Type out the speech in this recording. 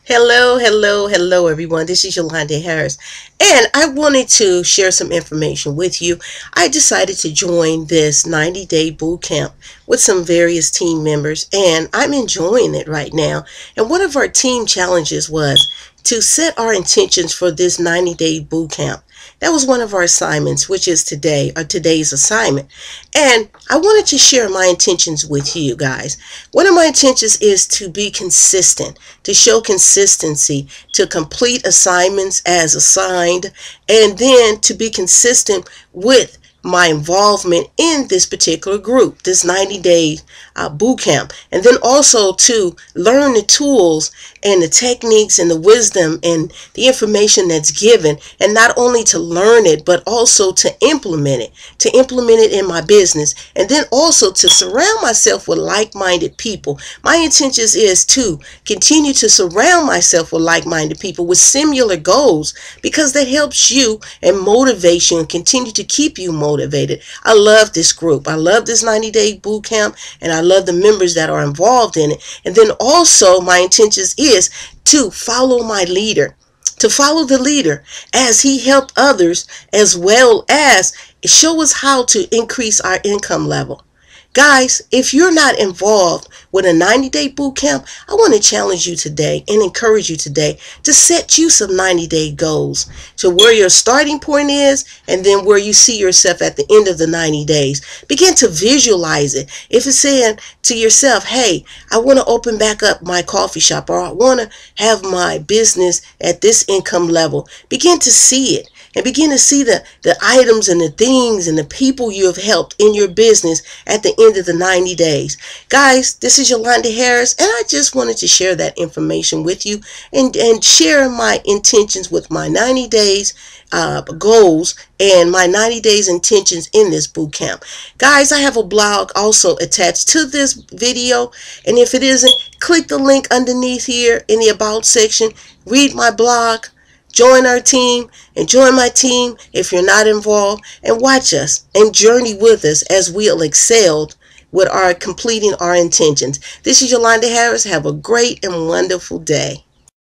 Hello, everyone. This is Yolanda Harris, and I wanted to share some information with you. I decided to join this 90-day boot camp with some various team members, and I'm enjoying it right now. And one of our team challenges was to set our intentions for this 90-day boot camp. That was one of our assignments, which is today's assignment. And I wanted to share my intentions with you guys. One of my intentions is to be consistent, to show consistency, to complete assignments as assigned, and then to be consistent with my involvement in this particular group, this 90-day boot camp, and then also to learn the tools and the techniques and the wisdom and the information that's given, and not only to learn it but also to implement it in my business, and then also to surround myself with like-minded people. My intention is to continue to surround myself with like-minded people with similar goals, because that helps you and motivates you and continue to keep you motivated. I love this group. I love this 90-day boot camp, and I love the members that are involved in it. And then also my intentions is to follow my leader, to follow the leader as he helped others, as well as show us how to increase our income level. Guys, if you're not involved with a 90-day boot camp, I want to challenge you today and encourage you today to set you some 90-day goals to where your starting point is, and then where you see yourself at the end of the 90 days. Begin to visualize it. If it's saying to yourself, hey, I want to open back up my coffee shop, or I want to have my business at this income level, begin to see it. And begin to see the items and the things and the people you have helped in your business at the end of the 90 days. Guys, this is Yolanda Harris, and I just wanted to share that information with you and share my intentions with my 90 days goals and my 90 days intentions in this boot camp. Guys, I have a blog also attached to this video, and if it isn't, click the link underneath here in the about section. Read my blog. Join our team and join my team if you're not involved, and watch us and journey with us as we'll excel with our completing our intentions. This is Yolanda Harris. Have a great and wonderful day.